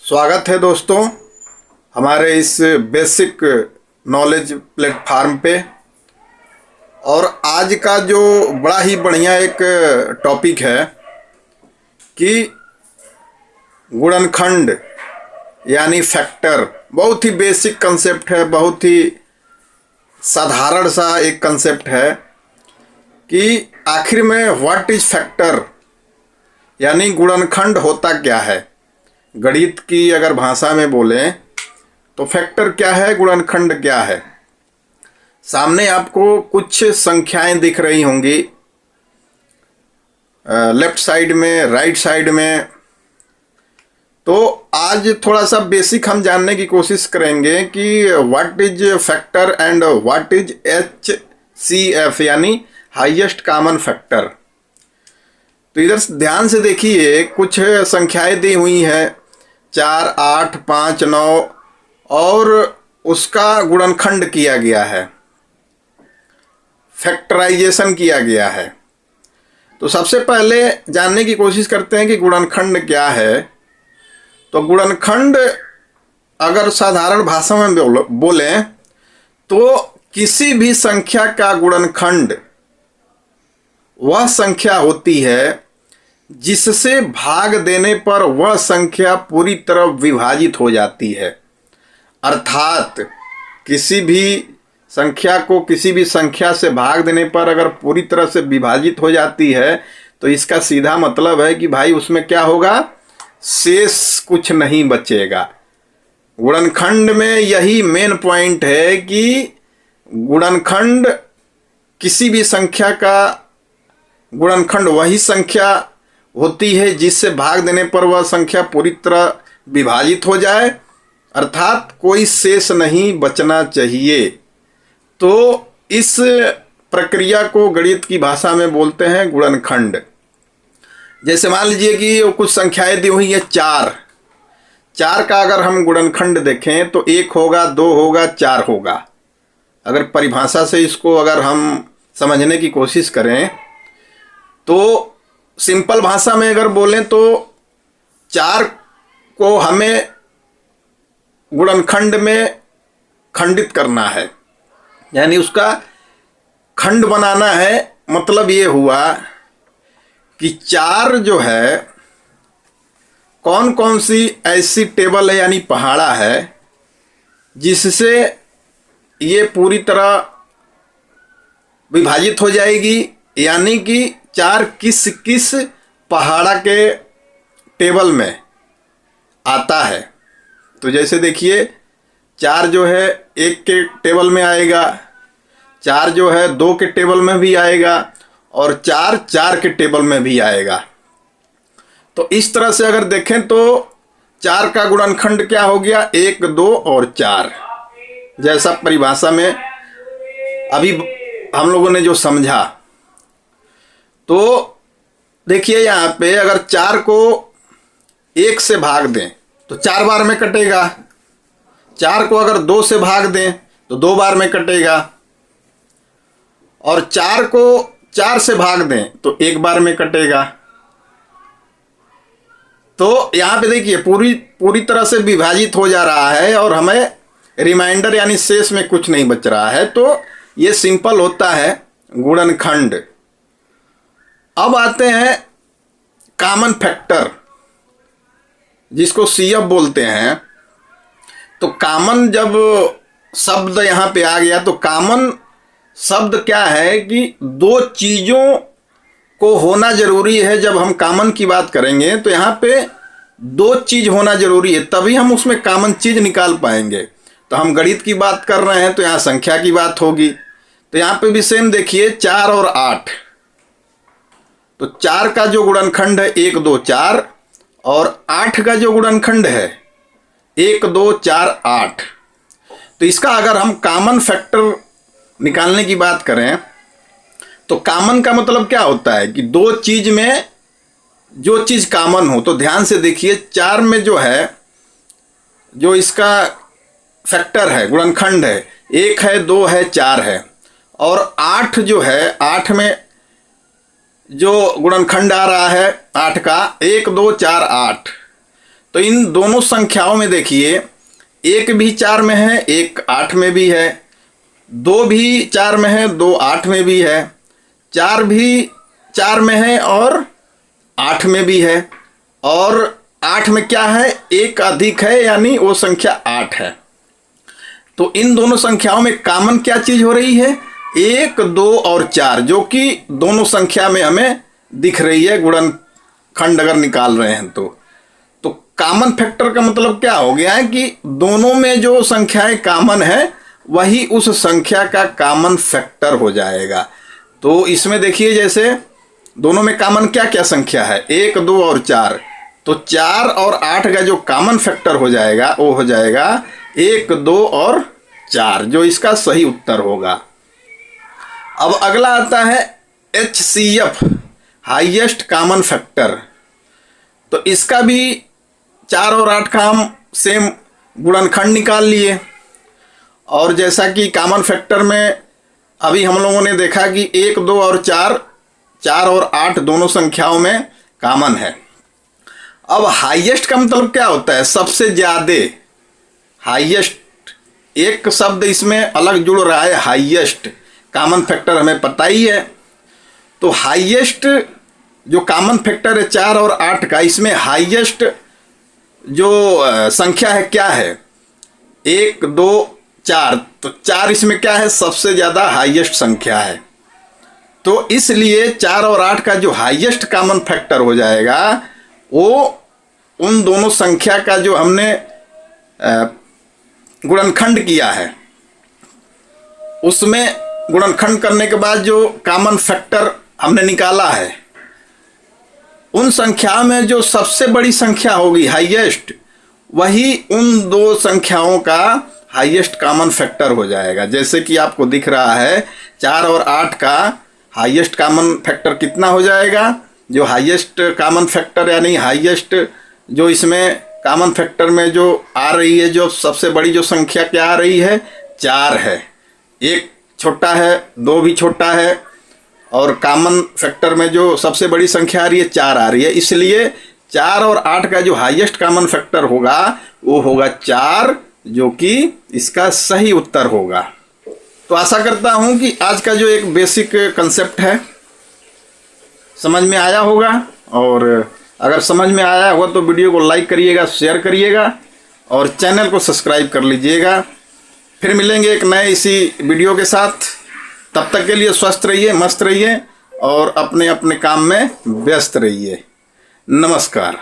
स्वागत है दोस्तों हमारे इस बेसिक नॉलेज प्लेटफार्म पे। और आज का जो बड़ा ही बढ़िया एक टॉपिक है कि गुणनखंड यानी फैक्टर। बहुत ही बेसिक कंसेप्ट है, बहुत ही साधारण सा एक कंसेप्ट है कि आखिर में व्हाट इज फैक्टर यानी गुणनखंड होता क्या है। गणित की अगर भाषा में बोलें तो फैक्टर क्या है, गुणनखंड क्या है। सामने आपको कुछ संख्याएं दिख रही होंगी लेफ्ट साइड में, राइट साइड में। तो आज थोड़ा सा बेसिक हम जानने की कोशिश करेंगे कि what is factor and what is HCF यानी हाईएस्ट कॉमन फैक्टर। तो इधर ध्यान से देखिए, कुछ संख्याएं दी हुई हैं 4, 8, 5, 9 और उसका गुणनखंड किया गया है, फैक्टराइजेशन किया गया है। तो सबसे पहले जानने की कोशिश करते हैं कि गुणनखंड क्या है। तो गुणनखंड अगर साधारण भाषा में बोलें तो किसी भी संख्या का गुणनखंड वह संख्या होती है जिससे भाग देने पर वह संख्या पूरी तरह विभाजित हो जाती है। अर्थात किसी भी संख्या को किसी भी संख्या से भाग देने पर अगर पूरी तरह से विभाजित हो जाती है तो इसका सीधा मतलब है कि भाई उसमें क्या होगा, शेष कुछ नहीं बचेगा। गुणनखंड में यही मेन पॉइंट है कि गुणनखंड किसी भी संख्या का गुणनखंड वही संख्या होती है जिससे भाग देने पर वह संख्या पूरी तरह विभाजित हो जाए, अर्थात कोई शेष नहीं बचना चाहिए। तो इस प्रक्रिया को गणित की भाषा में बोलते हैं गुणनखंड। जैसे मान लीजिए कि कुछ संख्याएं दी हुई है 4 का अगर हम गुणनखंड देखें तो 1 होगा, 2 होगा, 4 होगा। अगर परिभाषा से इसको अगर हम समझने की कोशिश करें तो सिंपल भाषा में अगर बोलें तो 4 को हमें गुणनखंड में खंडित करना है, यानी उसका खंड बनाना है। मतलब ये हुआ कि 4 जो है कौन कौन सी ऐसी टेबल है यानी पहाड़ा है जिससे ये पूरी तरह विभाजित हो जाएगी, यानी कि 4 किस किस पहाड़ा के टेबल में आता है। तो जैसे देखिए 4 जो है 1 के टेबल में आएगा, 4 जो है 2 के टेबल में भी आएगा और 4 4 के टेबल में भी आएगा। तो इस तरह से अगर देखें तो 4 का गुणनखंड क्या हो गया, 1, 2 और 4, जैसा परिभाषा में अभी हम लोगों ने जो समझा। तो देखिए यहाँ पे अगर 4 को 1 से भाग दें तो 4 बार में कटेगा, 4 को अगर 2 से भाग दें तो 2 बार में कटेगा, और 4 को 4 से भाग दें तो 1 बार में कटेगा। तो यहाँ पे देखिए पूरी तरह से विभाजित हो जा रहा है और हमें रिमाइंडर यानी शेष में कुछ नहीं बच रहा है। तो ये सिंपल होता है गुणनखंड। अब आते हैं कॉमन फैक्टर जिसको CF बोलते हैं। तो कॉमन जब शब्द यहाँ पे आ गया तो कॉमन शब्द क्या है कि 2 चीज़ों को होना जरूरी है। जब हम कॉमन की बात करेंगे तो यहाँ पे 2 चीज़ होना जरूरी है, तभी हम उसमें कॉमन चीज़ निकाल पाएंगे। तो हम गणित की बात कर रहे हैं तो यहाँ संख्या की बात होगी। तो यहाँ पे भी सेम देखिए 4 और 8। तो 4 का जो गुणनखंड है 1, 2, 4 और 8 का जो गुणनखंड है 1, 2, 4, 8। तो इसका अगर हम कॉमन फैक्टर निकालने की बात करें तो कॉमन का मतलब क्या होता है कि 2 चीज में जो चीज कॉमन हो। तो ध्यान से देखिए 4 में जो है, जो इसका फैक्टर है, गुणनखंड है, 1 है, 2 है, 4 है, और 8 जो है 8 में जो गुणनखंड आ रहा है 8 का 1, 2, 4, 8। तो इन दोनों संख्याओं में देखिए, एक भी 4 में है, एक 8 में भी है, 2 भी 4 में है, 2 8 में भी है, 4 भी 4 में है और 8 में भी है, और 8 में क्या है, एक अधिक है, यानी वो संख्या 8 है। तो इन दोनों संख्याओं में कॉमन क्या चीज हो रही है, 1, 2 और 4, जो कि दोनों संख्या में हमें दिख रही है गुणनखंड अगर निकाल रहे हैं तो कॉमन फैक्टर का मतलब क्या हो गया है कि दोनों में जो संख्याएं कॉमन है वही उस संख्या का कॉमन फैक्टर हो जाएगा। तो इसमें देखिए, जैसे दोनों में कॉमन क्या क्या संख्या है, 1, 2 और 4, तो 4 और 8 का जो कॉमन फैक्टर हो जाएगा वो हो जाएगा 1, 2 और 4, जो इसका सही उत्तर होगा। अब अगला आता है HCF, हाईएस्ट कॉमन फैक्टर। तो इसका भी 4 और 8 का हम सेम गुणनखंड निकाल लिए, और जैसा कि कॉमन फैक्टर में अभी हम लोगों ने देखा कि 1, 2 और 4, 4 और 8 दोनों संख्याओं में कॉमन है। अब हाईएस्ट का मतलब क्या होता है, सबसे ज़्यादा, हाईएस्ट एक शब्द इसमें अलग जुड़ रहा है, हाईएस्ट कॉमन फैक्टर हमें पता ही है। तो हाईएस्ट जो कॉमन फैक्टर है 4 और 8 का, इसमें हाईएस्ट जो संख्या है क्या है, 1, 2, 4, तो 4 इसमें क्या है, सबसे ज़्यादा हाईएस्ट संख्या है। तो इसलिए 4 और 8 का जो हाईएस्ट कॉमन फैक्टर हो जाएगा वो उन दोनों संख्या का जो हमने गुणनखंड किया है, उसमें गुणनखंड करने के बाद जो कॉमन फैक्टर हमने निकाला है, उन संख्याओं में जो सबसे बड़ी संख्या होगी हाईएस्ट, वही उन दो संख्याओं का हाईएस्ट कॉमन फैक्टर हो जाएगा। जैसे कि आपको दिख रहा है 4 और 8 का हाईएस्ट कॉमन फैक्टर कितना हो जाएगा, जो हाईएस्ट कॉमन फैक्टर यानी हाईएस्ट जो इसमें कॉमन फैक्टर में जो आ रही है, जो सबसे बड़ी जो संख्या क्या आ रही है, 4 है। एक छोटा है, 2 भी छोटा है, और कॉमन फैक्टर में जो सबसे बड़ी संख्या आ रही है 4 आ रही है। इसलिए 4 और 8 का जो हाईएस्ट कॉमन फैक्टर होगा वो होगा 4, जो कि इसका सही उत्तर होगा। तो आशा करता हूं कि आज का जो एक बेसिक कंसेप्ट है समझ में आया होगा, और अगर समझ में आया होगा तो वीडियो को लाइक करिएगा, शेयर करिएगा और चैनल को सब्सक्राइब कर लीजिएगा। फिर मिलेंगे एक नए इसी वीडियो के साथ। तब तक के लिए स्वस्थ रहिए, मस्त रहिए और अपने अपने काम में व्यस्त रहिए। नमस्कार।